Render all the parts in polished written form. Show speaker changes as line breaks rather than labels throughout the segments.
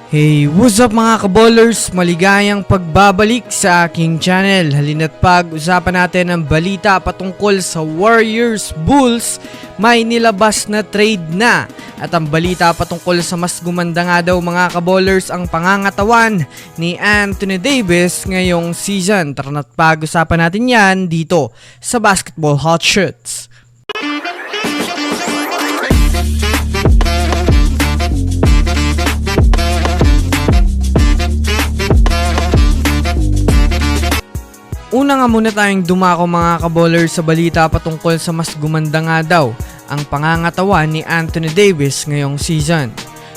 Hey, what's up mga kaballers? Maligayang pagbabalik sa aking channel. Halina't pag-usapan natin ang balita patungkol sa Warriors Bulls. May nilabas na trade na. At ang balita patungkol sa mas gumanda nga daw mga kaballers ang pangangatawan ni Anthony Davis ngayong season. Tara na't pag-usapan natin yan dito sa Basketball Hot Shots. Una nga muna tayong dumako mga kaballers sa balita patungkol sa mas gumanda nga daw ang pangangatawan ni Anthony Davis ngayong season.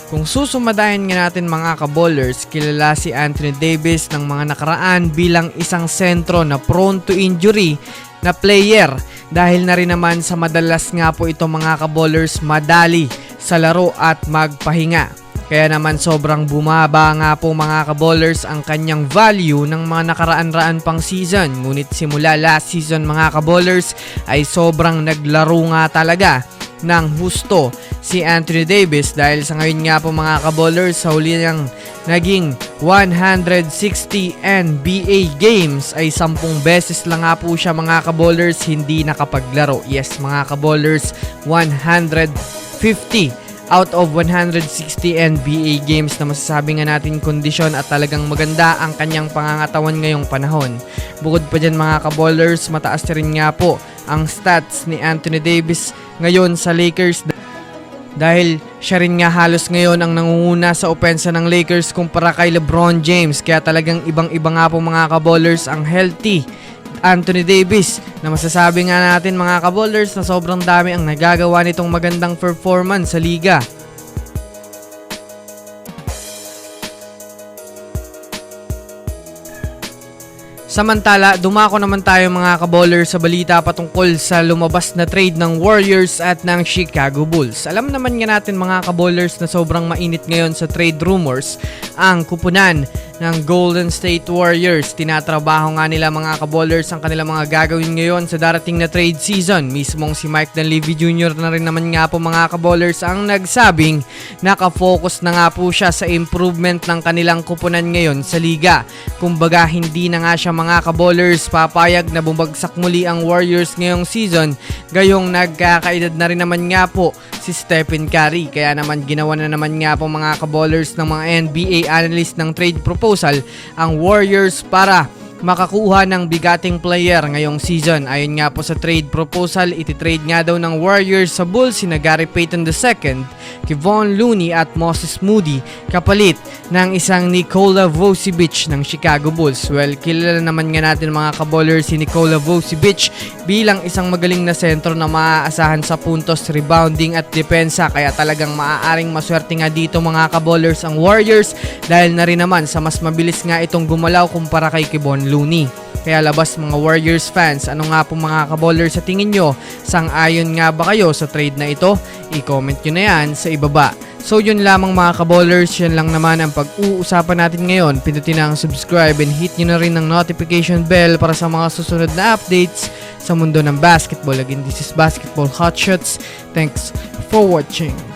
Kung susumadayan nga natin mga kaballers, kilala si Anthony Davis ng mga nakaraan bilang isang sentro na prone to injury na player dahil na rin naman sa madalas nga po ito mga kaballers madali sa laro at magpahinga. Kaya naman sobrang bumaba nga po mga kaballers ang kanyang value ng mga nakaraan-raan pang season. Ngunit simula last season mga kaballers ay sobrang naglaro nga talaga ng husto si Anthony Davis dahil sa ngayon nga po mga kaballers sa huli niyang naging 160 NBA games ay 10 beses lang nga po siya mga kaballers hindi nakapaglaro. Yes mga kaballers, 150 out of 160 NBA games na masasabi nga natin kondisyon at talagang maganda ang kanyang pangangatawan ngayong panahon. Bukod pa dyan mga kaballers, mataas rin nga po ang stats ni Anthony Davis ngayon sa Lakers dahil siya rin nga halos ngayon ang nangunguna sa opensa ng Lakers kumpara kay LeBron James. Kaya talagang ibang-iba nga po mga kaballers ang healthy Anthony Davis na masasabi nga natin mga kaballers na sobrang dami ang nagagawa nitong magandang performance sa liga. Samantala, dumako naman tayo mga kaballers sa balita patungkol sa lumabas na trade ng Warriors at ng Chicago Bulls. Alam naman nga natin mga kaballers na sobrang mainit ngayon sa trade rumors ang kupunan ng Golden State Warriors. Tinatrabaho nga nila mga kaballers ang kanilang mga gagawin ngayon sa darating na trade season. Mismong si Mike Dunleavy Jr. na rin naman nga po mga kaballers ang nagsabing nakafocus na nga po siya sa improvement ng kanilang kupunan ngayon sa liga. Kumbaga hindi na nga siya mga kaballers papayag na bumagsak muli ang Warriors ngayong season, gayong nagkakaedad na rin naman nga po si Stephen Curry. Kaya naman ginawa na naman nga po mga kaballers ng mga NBA analyst ng trade proposal ang Warriors para makakuha ng bigating player ngayong season. Ayon nga po sa trade proposal, ititrade nga daw ng Warriors sa Bulls sina Gary Payton II, Kevon Looney at Moses Moody kapalit ng isang Nikola Vucevic ng Chicago Bulls. Well, kilala naman nga natin mga kaballers si Nikola Vucevic bilang isang magaling na sentro na maaasahan sa puntos, rebounding at depensa. Kaya talagang maaaring maswerte nga dito mga kaballers ang Warriors dahil na rin naman sa mas mabilis nga itong gumalaw kumpara kay Kevon Looney. Kaya labas mga Warriors fans, ano nga po mga kaballers sa tingin nyo? Sang-ayon nga ba kayo sa trade na ito? I-comment nyo na yan sa ibaba. So yun lamang mga kaballers, yan lang naman ang pag-uusapan natin ngayon. Pindutin na ang subscribe and hit nyo na rin ang notification bell para sa mga susunod na updates sa mundo ng basketball. Again, this is Basketball Hot Shots. Thanks for watching.